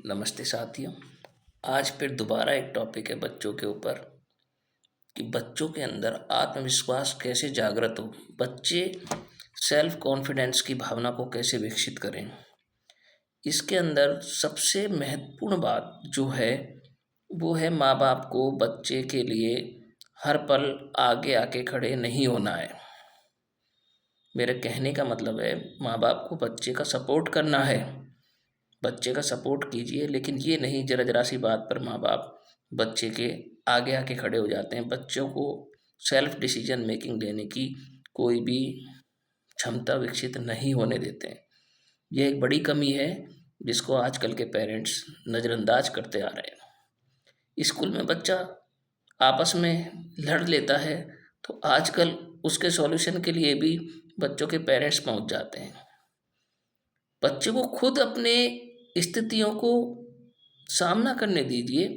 नमस्ते साथियों। आज फिर दोबारा एक टॉपिक है बच्चों के ऊपर कि बच्चों के अंदर आत्मविश्वास कैसे जागृत हो। बच्चे सेल्फ कॉन्फिडेंस की भावना को कैसे विकसित करें। इसके अंदर सबसे महत्वपूर्ण बात जो है वो है माँ बाप को बच्चे के लिए हर पल आगे आके खड़े नहीं होना है। मेरे कहने का मतलब है माँ बाप को बच्चे का सपोर्ट करना है। बच्चे का सपोर्ट कीजिए, लेकिन ये नहीं जरा जरा सी बात पर माँ बाप बच्चे के आगे आके खड़े हो जाते हैं। बच्चों को सेल्फ डिसीजन मेकिंग लेने की कोई भी क्षमता विकसित नहीं होने देते हैं। यह एक बड़ी कमी है जिसको आजकल के पेरेंट्स नज़रअंदाज करते आ रहे हैं। स्कूल में बच्चा आपस में लड़ लेता है तो आजकल उसके सॉल्यूशन के लिए भी बच्चों के पेरेंट्स पहुंच जाते हैं। बच्चे को खुद अपने स्थितियों को सामना करने दीजिए,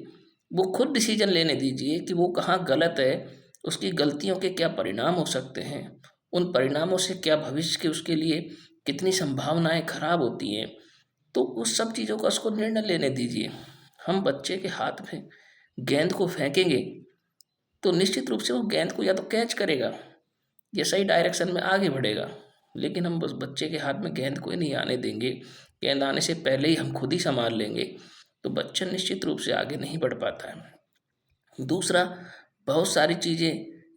वो खुद डिसीजन लेने दीजिए कि वो कहाँ गलत है, उसकी गलतियों के क्या परिणाम हो सकते हैं, उन परिणामों से क्या भविष्य के उसके लिए कितनी संभावनाएं खराब होती हैं। तो उस सब चीज़ों का उसको निर्णय लेने दीजिए। हम बच्चे के हाथ में गेंद को फेंकेंगे तो निश्चित रूप से वो गेंद को या तो कैच करेगा या सही डायरेक्शन में आगे बढ़ेगा, लेकिन हम बस बच्चे के हाथ में गेंद को ही नहीं आने देंगे। गेंद आने से पहले ही हम खुद ही संभाल लेंगे तो बच्चा निश्चित रूप से आगे नहीं बढ़ पाता है। दूसरा, बहुत सारी चीज़ें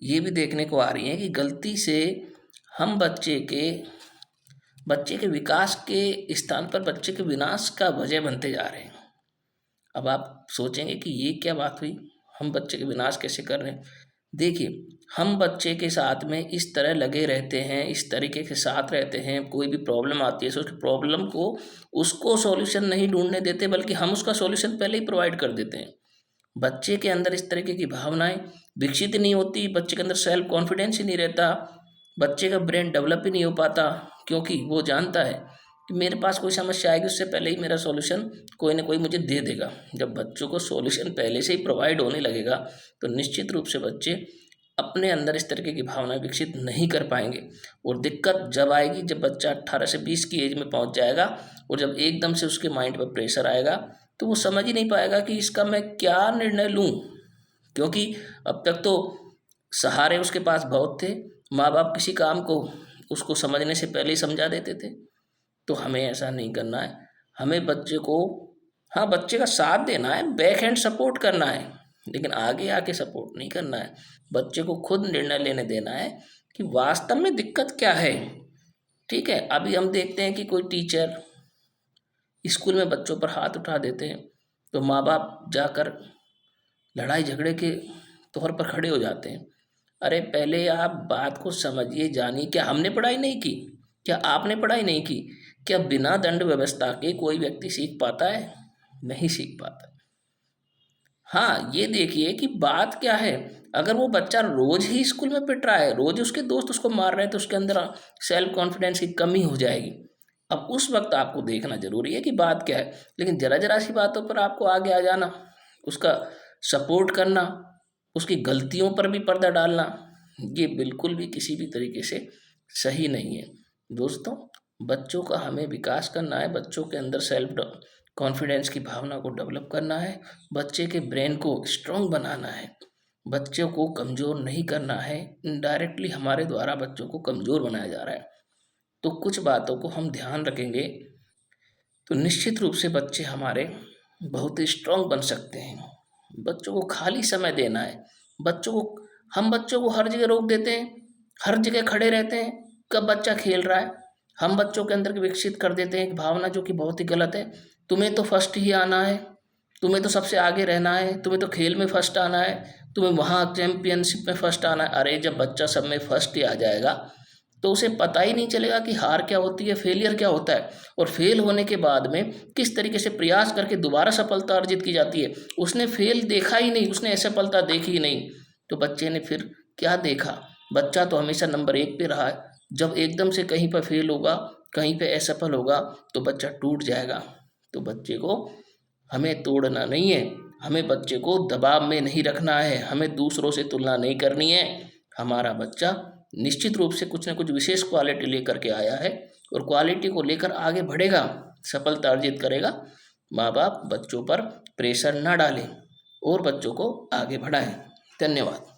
ये भी देखने को आ रही हैं कि गलती से हम बच्चे के विकास के स्थान पर बच्चे के विनाश का वजह बनते जा रहे हैं। अब आप सोचेंगे कि ये क्या बात हुई, हम बच्चे के विनाश कैसे कर रहे हैं। देखिए, हम बच्चे के साथ में इस तरह लगे रहते हैं, इस तरीके के साथ रहते हैं, कोई भी प्रॉब्लम आती है तो उस प्रॉब्लम को उसको सॉल्यूशन नहीं ढूंढने देते, बल्कि हम उसका सॉल्यूशन पहले ही प्रोवाइड कर देते हैं। बच्चे के अंदर इस तरीके की भावनाएं विकसित नहीं होती, बच्चे के अंदर सेल्फ कॉन्फिडेंस ही नहीं रहता, बच्चे का ब्रेन डेवलप ही नहीं हो पाता, क्योंकि वो जानता है कि मेरे पास कोई समस्या आएगी उससे पहले ही मेरा सॉल्यूशन कोई ना कोई मुझे दे देगा। जब बच्चों को सॉल्यूशन पहले से ही प्रोवाइड होने लगेगा तो निश्चित रूप से बच्चे अपने अंदर इस तरीके की भावनाएं विकसित नहीं कर पाएंगे। और दिक्कत जब आएगी जब बच्चा 18 से 20 की एज में पहुंच जाएगा और जब एकदम से उसके माइंड पर प्रेशर आएगा तो वो समझ ही नहीं पाएगा कि इसका मैं क्या निर्णय लूँ, क्योंकि अब तक तो सहारे उसके पास बहुत थे। माँ बाप किसी काम को उसको समझने से पहले ही समझा देते थे। तो हमें ऐसा नहीं करना है। हमें बच्चे को, हाँ, बच्चे का साथ देना है, बैक हैंड सपोर्ट करना है, लेकिन आगे आके सपोर्ट नहीं करना है। बच्चे को खुद निर्णय लेने देना है कि वास्तव में दिक्कत क्या है। ठीक है, अभी हम देखते हैं कि कोई टीचर स्कूल में बच्चों पर हाथ उठा देते हैं तो माँ बाप जाकर लड़ाई झगड़े के तौर पर खड़े हो जाते हैं। अरे पहले आप बात को समझिए, जानिए। क्या हमने पढ़ाई नहीं की? क्या आपने पढ़ाई नहीं की? क्या बिना दंड व्यवस्था के कोई व्यक्ति सीख पाता है? नहीं सीख पाता। हाँ, ये देखिए कि बात क्या है। अगर वो बच्चा रोज ही स्कूल में पिट रहा है, रोज उसके दोस्त उसको मार रहे हैं, तो उसके अंदर सेल्फ कॉन्फिडेंस की कमी हो जाएगी। अब उस वक्त आपको देखना जरूरी है कि बात क्या है, लेकिन जरा जरा सी बातों पर आपको आगे आ जाना, उसका सपोर्ट करना, उसकी गलतियों पर भी पर्दा डालना, ये बिल्कुल भी किसी भी तरीके से सही नहीं है। दोस्तों, बच्चों का हमें विकास करना है, बच्चों के अंदर सेल्फ कॉन्फिडेंस की भावना को डेवलप करना है, बच्चे के ब्रेन को स्ट्रांग बनाना है, बच्चों को कमज़ोर नहीं करना है। इनडायरेक्टली हमारे द्वारा बच्चों को कमज़ोर बनाया जा रहा है। तो कुछ बातों को हम ध्यान रखेंगे तो निश्चित रूप से बच्चे हमारे बहुत ही स्ट्रांग बन सकते हैं। बच्चों को खाली समय देना है। हम बच्चों को हर जगह रोक देते हैं, हर जगह खड़े रहते हैं, कब बच्चा खेल रहा है। हम बच्चों के अंदर विकसित कर देते हैं एक भावना जो कि बहुत ही गलत है। तुम्हें तो फर्स्ट ही आना है, तुम्हें तो सबसे आगे रहना है, तुम्हें तो खेल में फर्स्ट आना है, तुम्हें वहाँ चैंपियनशिप में फर्स्ट आना है। अरे जब बच्चा सब में फर्स्ट ही आ जाएगा तो उसे पता ही नहीं चलेगा कि हार क्या होती है, फेलियर क्या होता है, और फेल होने के बाद में किस तरीके से प्रयास करके दोबारा सफलता अर्जित की जाती है। उसने फेल देखा ही नहीं, उसने असफलता देखी ही नहीं, तो बच्चे ने फिर क्या देखा। बच्चा तो हमेशा नंबर 1 पे रहा है। जब एकदम से कहीं पर फेल होगा, कहीं पे असफल होगा तो बच्चा टूट जाएगा। तो बच्चे को हमें तोड़ना नहीं है, हमें बच्चे को दबाव में नहीं रखना है, हमें दूसरों से तुलना नहीं करनी है। हमारा बच्चा निश्चित रूप से कुछ ना कुछ विशेष क्वालिटी लेकर के आया है और क्वालिटी को लेकर आगे बढ़ेगा, सफलता अर्जित करेगा। माँ बाप बच्चों पर प्रेशर ना डालें और बच्चों को आगे बढ़ाएं। धन्यवाद।